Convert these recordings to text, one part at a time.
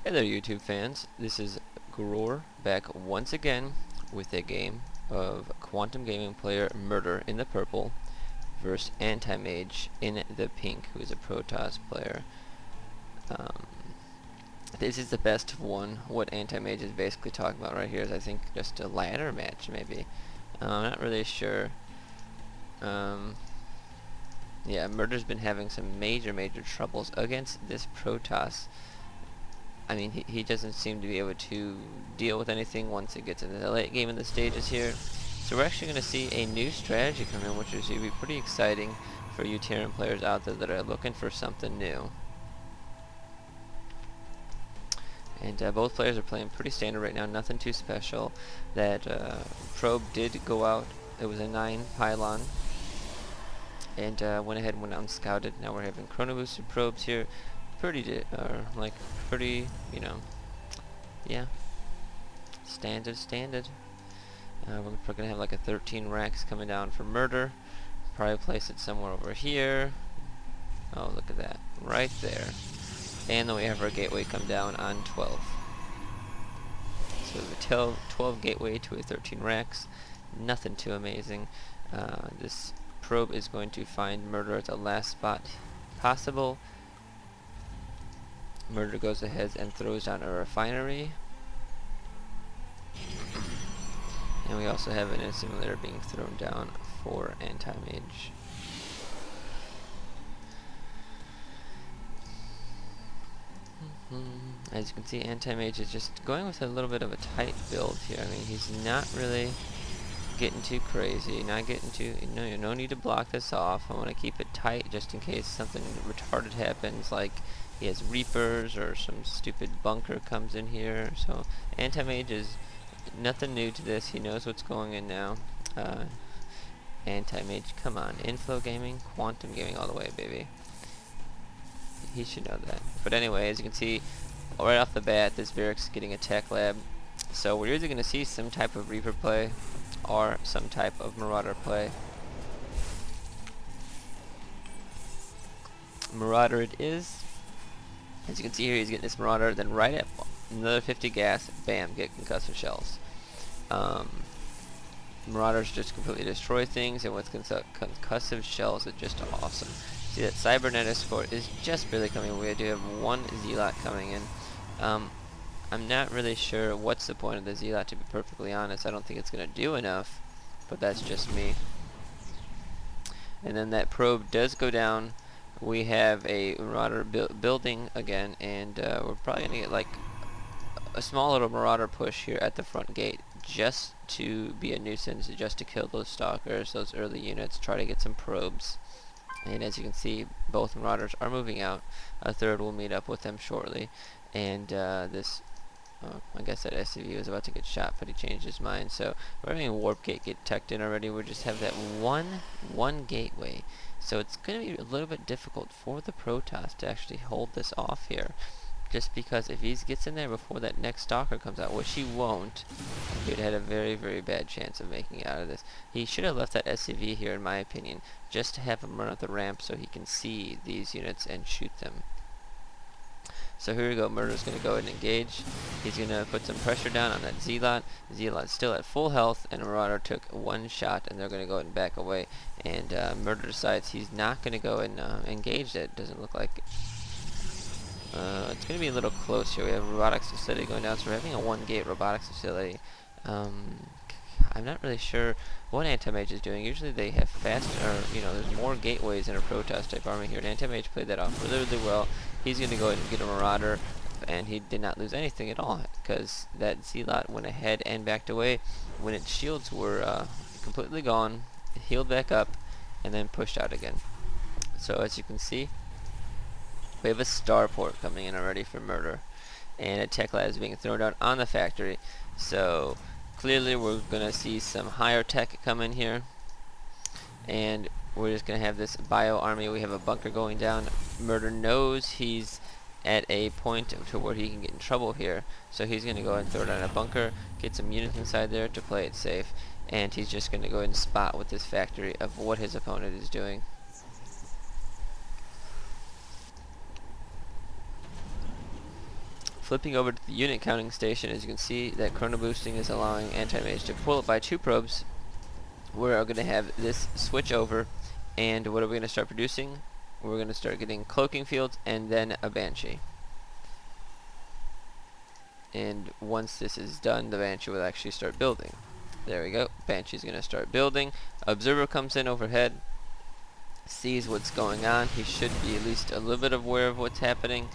Hey there YouTube fans, this is Gror back once again with a game of Quantum Gaming player Murder in the purple versus Antimage in the pink, who is a Protoss player. This is the best of one. What Antimage is basically talking about right here is, I think, just a ladder match maybe. I'm not really sure. Yeah, Murder's been having some major troubles against this Protoss. I mean, he doesn't seem to be able to deal with anything once it gets into the late game in the stages here. So we're actually going to see a new strategy come in, which is going to be pretty exciting for you Terran players out there that are looking for something new. And both players are playing pretty standard right now, nothing too special. That probe did go out. It was a 9 pylon. And went ahead and went out and scouted. Now we're having chrono boosted probes here. Pretty, you know, yeah, standard. We're gonna have like a 13 racks coming down for Murder. Probably place it somewhere over here. Oh, look at that, right there. And then we have our gateway come down on 12. So we have a 12 gateway to a 13 racks. Nothing too amazing. This probe is going to find Murder at the last spot possible. Murder goes ahead and throws down a refinery. And we also have an assimilator being thrown down for Antimage. As you can see, Antimage is just going with a little bit of a tight build here. I mean, he's not really getting too crazy, not getting too, no need to block this off. I want to keep it tight just in case something retarded happens, like he has Reapers or some stupid bunker comes in here. So Antimage is nothing new to this. He knows what's going in now. Antimage, come on. Inflow Gaming, Quantum Gaming all the way, baby. He should know that. But anyway, as you can see, right off the bat, this Varric's getting a tech lab. So we're either going to see some type of Reaper play or some type of Marauder play. Marauder it is. As you can see here, he's getting this Marauder, then right at another 50 gas, bam, get concussive shells. Marauders just completely destroy things, and with concussive shells, it's just awesome. See that Cybernet escort is just barely coming. We do have one Zealot coming in. I'm not really sure what's the point of the Zealot, to be perfectly honest. I don't think it's going to do enough, but that's just me. And then that probe does go down. We have a Marauder building again, and we're probably going to get like a small little Marauder push here at the front gate, just to be a nuisance, just to kill those stalkers, those early units, try to get some probes. And as you can see, both Marauders are moving out. A third will meet up with them shortly. And this, I guess that SCV was about to get shot, but he changed his mind. So we're having a warp gate get teched in already. We just have that one gateway. So it's going to be a little bit difficult for the Protoss to actually hold this off here. Just because if he gets in there before that next stalker comes out, which he won't, he'd had a very bad chance of making it out of this. He should have left that SCV here, in my opinion, just to have him run up the ramp so he can see these units and shoot them. So here we go, Murder's going to go ahead and engage. He's going to put some pressure down on that Zealot. Zealot's still at full health, and Marauder took one shot, and they're going to go ahead and back away. And Murder decides he's not going to go and engage it. Doesn't look like it. It's going to be a little close here. We have a robotics facility going down, so we're having a one-gate robotics facility. I'm not really sure what Antimage is doing. Usually they have there's more gateways in a Protoss type army here. And Antimage played that off really well. He's going to go ahead and get a Marauder, and he did not lose anything at all, because that Zealot went ahead and backed away when its shields were completely gone, healed back up, and then pushed out again. So as you can see, we have a starport coming in already for Murder, and a tech lab is being thrown down on the factory. So clearly we're going to see some higher tech come in here, and we're just going to have this bio army. We have a bunker going down. Murder knows he's at a point to where he can get in trouble here, so he's going to go ahead and throw down a bunker, get some units inside there to play it safe, and he's just going to go ahead and spot with this factory of what his opponent is doing. Flipping over to the unit counting station, as you can see that chrono boosting is allowing Antimage to pull it by 2 probes. We're going to have this switch over, and what are we going to start producing? We're going to start getting cloaking fields and then a Banshee. And once this is done, the Banshee will actually start building. There we go. Banshee's going to start building. Observer comes in overhead, sees what's going on. He should be at least a little bit aware of what's happening.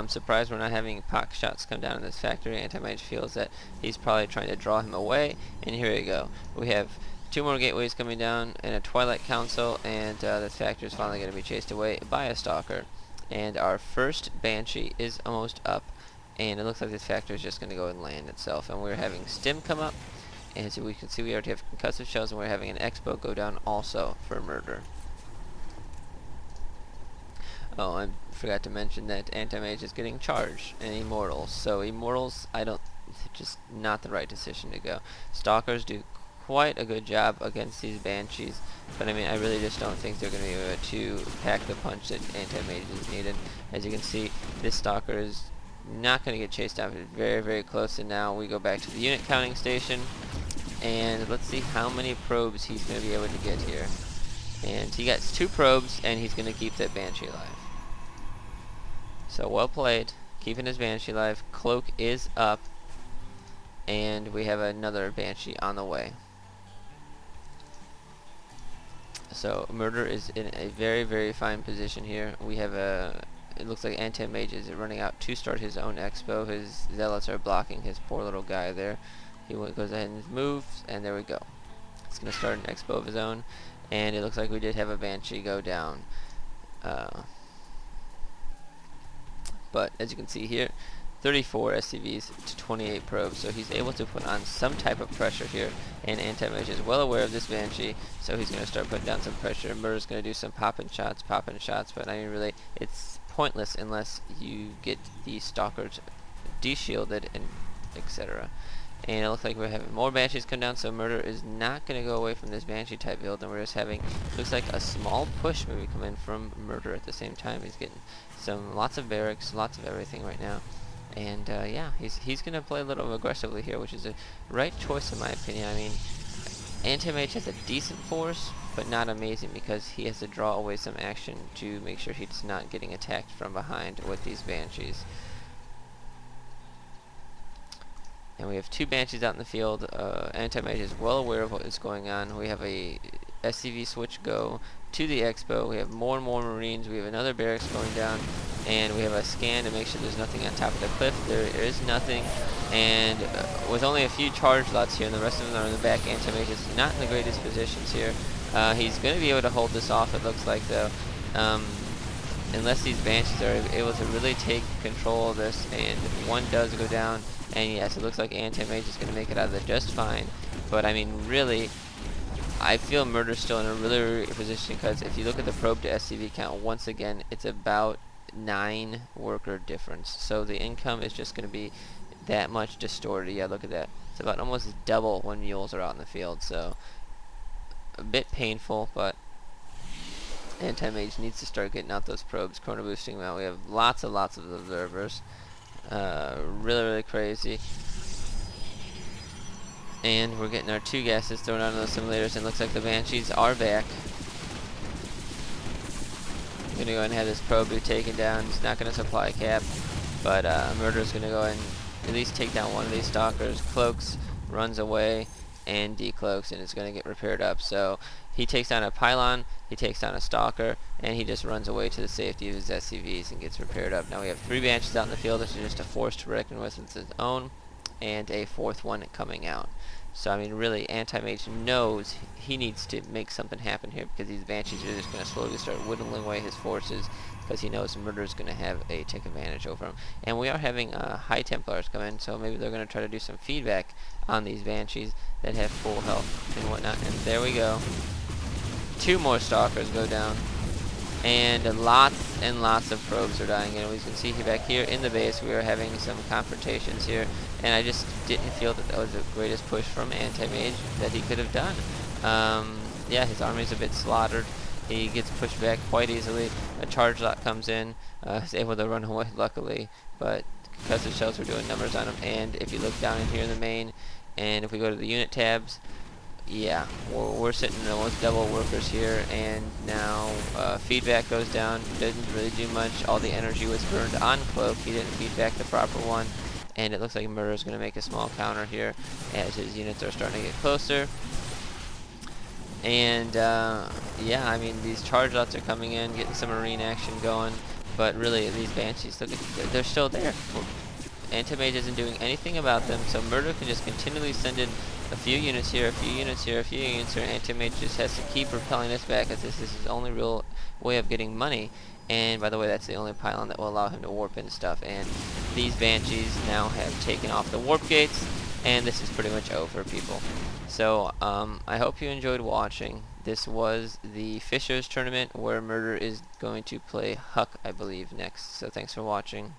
Surprised we're not having pock shots come down in this factory. Antimage feels that he's probably trying to draw him away. And here we go. We have 2 more gateways coming down and a Twilight Council, and this factory is finally going to be chased away by a Stalker. And our first Banshee is almost up, and it looks like this factory is just going to go and land itself. And we're having Stim come up, and as we can see we already have concussive shells, and we're having an Expo go down also for murder. Oh, I forgot to mention that Antimage is getting charged and Immortals. So Immortals, just not the right decision to go. Stalkers do quite a good job against these Banshees, but I mean, I really just don't think they're going to be able to pack the punch that Antimage is needed. As you can see, this Stalker is not going to get chased down. It's very, very close, and now we go back to the unit counting station, and let's see how many probes he's going to be able to get here. And he gets 2 probes, and he's going to keep that Banshee alive. So well played, keeping his Banshee alive. Cloak is up, and we have another Banshee on the way. So Murder is in a very, very fine position here. We have it looks like Antimage is running out to start his own Expo. His Zealots are blocking his poor little guy there. He goes ahead and moves, and there we go. He's going to start an Expo of his own, and it looks like we did have a Banshee go down. But as you can see here, 34 SCVs to 28 probes, so he's able to put on some type of pressure here, and Antimage is well aware of this Banshee, so he's going to start putting down some pressure. Murder's going to do some popping shots, but I mean really, it's pointless unless you get the Stalkers de-shielded and etc. And it looks like we're having more Banshees come down, so Murder is not going to go away from this Banshee type build, and we're just having, looks like a small push maybe come in from Murder at the same time. He's getting lots of barracks, lots of everything right now. And yeah, he's going to play a little aggressively here, which is a right choice in my opinion. I mean, Antimage has a decent force, but not amazing, because he has to draw away some action to make sure he's not getting attacked from behind with these Banshees. And we have 2 Banshees out in the field. Antimage is well aware of what is going on. We have a SCV switch go to the Expo. We have more and more Marines. We have another barracks going down, and we have a scan to make sure there's nothing on top of the cliff. There is nothing, and with only a few charge lots here, and the rest of them are in the back, Antimage is not in the greatest positions here. He's going to be able to hold this off, it looks like, though, unless these Banshees are able to really take control of this, and one does go down. And yes, it looks like Antimage is going to make it out of there just fine. But I mean, really, I feel Murder's still in a really position, because if you look at the probe to SCV count, once again, it's about 9 worker difference. So the income is just going to be that much distorted. Yeah, look at that. It's about almost double when mules are out in the field. So a bit painful, but Antimage needs to start getting out those probes, chrono boosting them out. We have lots of observers. Really crazy. And we're getting our 2 gases thrown out of those simulators, and looks like the Banshees are back. I'm going to go ahead and have this probe be taken down. It's not going to supply cap, but Murder's going to go ahead and at least take down one of these Stalkers. Cloaks, runs away, and decloaks, and it's going to get repaired up. So he takes down a pylon, he takes down a Stalker, and he just runs away to the safety of his SCVs and gets repaired up. Now we have 3 Banshees out in the field. This is just a force to reckon with its own, and a 4th one coming out. So I mean, really, Antimage knows he needs to make something happen here, because these Banshees are just going to slowly start whittling away his forces, because he knows Murder is going to have a take advantage over him. And we are having High Templars come in, so maybe they're going to try to do some feedback on these Banshees that have full health and whatnot. And there we go. 2 more Stalkers go down, and lots of probes are dying. And we can see back here in the base, we are having some confrontations here, and I just didn't feel that was the greatest push from Antimage that he could have done. Yeah, his army's a bit slaughtered. He gets pushed back quite easily. A charge lot comes in. Is able to run away, luckily, but because the shells were doing numbers on them. And if you look down in here in the main, and if we go to the unit tabs, yeah, we're sitting with double workers here, and now feedback goes down. Didn't really do much. All the energy was burned on Cloak. He didn't feed back the proper one, and it looks like Murder is going to make a small counter here as his units are starting to get closer. And yeah, I mean, these charge lots are coming in, getting some marine action going, but really these Banshees, look at, they're still there. Antimage isn't doing anything about them, so Murder can just continually send in a few units here, a few units here, a few units here, and Antimage just has to keep repelling this back, as this is his only real way of getting money. And by the way, that's the only pylon that will allow him to warp in stuff. And these Banshees now have taken off the warp gates, and this is pretty much over, people. So I hope you enjoyed watching. This was the Fishers tournament, where Murder is going to play Huck, I believe, next. So thanks for watching.